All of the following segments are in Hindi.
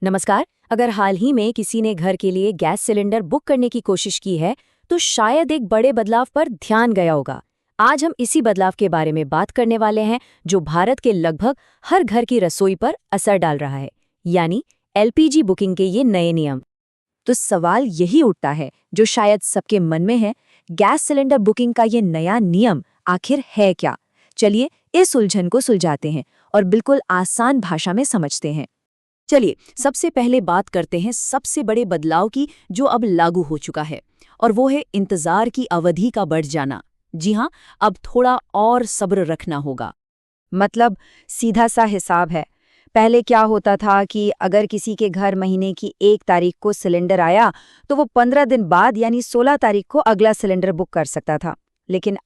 नमस्कार। अगर हाल ही में किसी ने घर के लिए गैस सिलेंडर बुक करने की कोशिश की है तो शायद एक बड़े बदलाव पर ध्यान गया होगा। आज हम इसी बदलाव के बारे में बात करने वाले हैं जो भारत के लगभग हर घर की रसोई पर असर डाल रहा है, यानी एलपीजी बुकिंग के ये नए नियम। तो सवाल यही उठता है जो शायद सबके मन में है, गैस सिलेंडर बुकिंग का ये नया नियम आखिर है क्या? चलिए इस उलझन को सुलझाते हैं और बिल्कुल आसान भाषा में समझते हैं। चलिए सबसे पहले बात करते हैं सबसे बड़े बदलाव की जो अब लागू हो चुका है, और वो है इंतजार की अवधि का बढ़ जाना। जी हाँ, अब थोड़ा और सब्र रखना होगा। मतलब सीधा सा हिसाब है। पहले क्या होता था कि अगर किसी के घर महीने की 1 तारीख को सिलेंडर आया तो वो 15 दिन बाद यानी 16 तारीख को अगला सिलेंडर बुक कर सकता था। लेकिन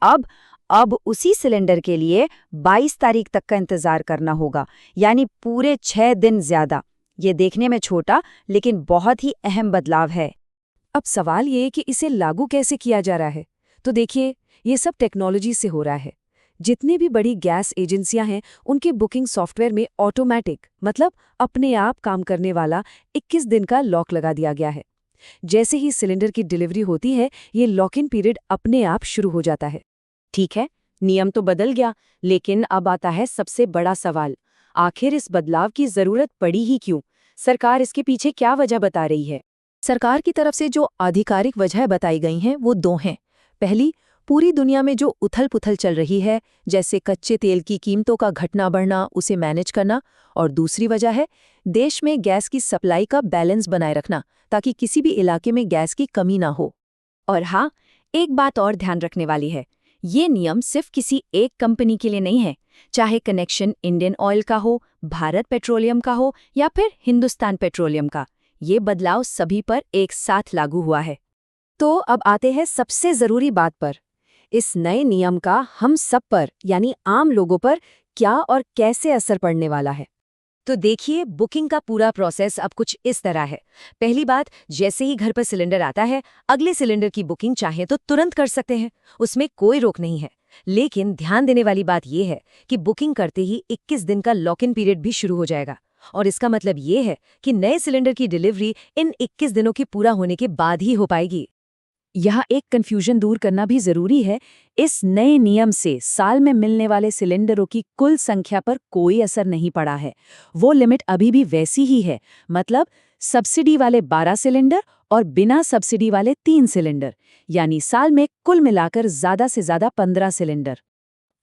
अब उसी सिलेंडर के लिए 22 तारीख तक का इंतजार करना होगा, यानी पूरे 6 दिन ज्यादा। ये देखने में छोटा लेकिन बहुत ही अहम बदलाव है। अब सवाल ये कि इसे लागू कैसे किया जा रहा है। तो देखिए, ये सब टेक्नोलॉजी से हो रहा है। जितने भी बड़ी गैस एजेंसियां हैं उनके बुकिंग सॉफ्टवेयर में ऑटोमेटिक मतलब अपने आप काम करने वाला 21 दिन का लॉक लगा दिया गया है। जैसे ही सिलेंडर की डिलीवरी होती है, ये लॉक इन पीरियड अपने आप शुरू हो जाता है। ठीक है, नियम तो बदल गया, लेकिन अब आता है सबसे बड़ा सवाल। आखिर इस बदलाव की जरूरत पड़ी ही क्यों? सरकार इसके पीछे क्या वजह बता रही है? सरकार की तरफ से जो आधिकारिक वजह बताई गई हैं वो दो हैं। पहली, पूरी दुनिया में जो उथल-पुथल चल रही है, जैसे कच्चे तेल की कीमतों का घटना बढ़ना, उसे मैनेज करना। और दूसरी वजह है देश में गैस की सप्लाई का बैलेंस बनाए रखना, ताकि किसी भी इलाके में गैस की कमी ना हो। और हाँ, एक बात और ध्यान रखने वाली है, ये नियम सिर्फ किसी एक कंपनी के लिए नहीं है। चाहे कनेक्शन इंडियन ऑयल का हो, भारत पेट्रोलियम का हो या फिर हिंदुस्तान पेट्रोलियम का, ये बदलाव सभी पर एक साथ लागू हुआ है। तो अब आते हैं सबसे जरूरी बात पर। इस नए नियम का हम सब पर यानी आम लोगों पर क्या और कैसे असर पड़ने वाला है? तो देखिए, बुकिंग का पूरा प्रोसेस अब कुछ इस तरह है। पहली बात, जैसे ही घर पर सिलेंडर आता है, अगले सिलेंडर की बुकिंग चाहे तो तुरंत कर सकते हैं, उसमें कोई रोक नहीं है। लेकिन ध्यान देने वाली बात यह है कि बुकिंग करते ही 21 दिन का लॉक इन पीरियड भी शुरू हो जाएगा। और इसका मतलब ये है कि नए सिलेंडर की डिलीवरी इन 21 दिनों के पूरा होने के बाद ही हो पाएगी। यहाँ एक कंफ्यूजन दूर करना भी जरूरी है। इस नए नियम से साल में मिलने वाले सिलेंडरों की कुल संख्या पर कोई असर नहीं पड़ा है। वो लिमिट अभी भी वैसी ही है, मतलब सब्सिडी वाले 12 सिलेंडर और बिना सब्सिडी वाले 3 सिलेंडर, यानी साल में कुल मिलाकर ज्यादा से ज्यादा 15 सिलेंडर।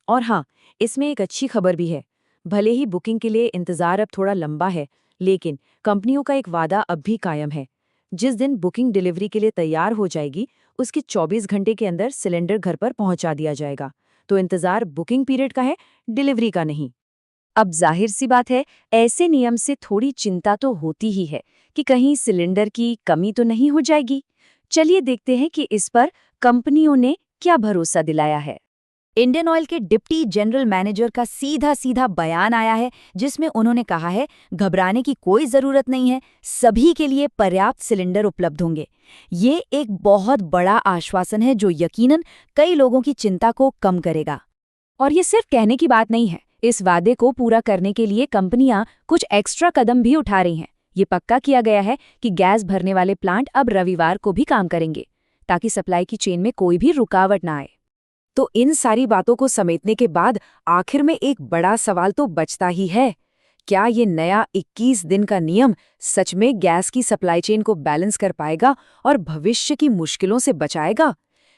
और हाँ, इसमें एक अच्छी खबर भी है। भले ही बुकिंग के लिए इंतजार अब थोड़ा लंबा है, लेकिन कंपनियों का एक वादा अब भी कायम है। जिस दिन बुकिंग डिलीवरी के लिए तैयार हो जाएगी, उसके 24 घंटे के अंदर सिलेंडर घर पर पहुंचा दिया जाएगा। तो इंतजार बुकिंग पीरियड का है, डिलीवरी का नहीं। अब जाहिर सी बात है, ऐसे नियम से थोड़ी चिंता तो होती ही है कि कहीं सिलेंडर की कमी तो नहीं हो जाएगी। चलिए देखते हैं कि इस पर कंपनियों ने क्या भरोसा दिलाया है। इंडियन ऑयल के डिप्टी जनरल मैनेजर का सीधा सीधा बयान आया है, जिसमें उन्होंने कहा है, घबराने की कोई जरूरत नहीं है, सभी के लिए पर्याप्त सिलेंडर उपलब्ध होंगे। ये एक बहुत बड़ा आश्वासन है जो यकीनन कई लोगों की चिंता को कम करेगा। और ये सिर्फ कहने की बात नहीं है, इस वादे को पूरा करने के लिए कंपनियां कुछ एक्स्ट्रा कदम भी उठा रही हैं। ये पक्का किया गया है कि गैस भरने वाले प्लांट अब रविवार को भी काम करेंगे, ताकि सप्लाई की चेन में कोई भी रुकावट ना आए। तो इन सारी बातों को समेटने के बाद आखिर में एक बड़ा सवाल तो बचता ही है, क्या ये नया 21 दिन का नियम सच में गैस की सप्लाई चेन को बैलेंस कर पाएगा और भविष्य की मुश्किलों से बचाएगा?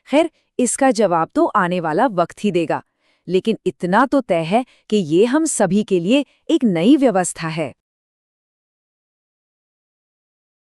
खैर, इसका जवाब तो आने वाला वक्त ही देगा। लेकिन इतना तो तय है कि ये हम सभी के लिए एक नई व्यवस्था है।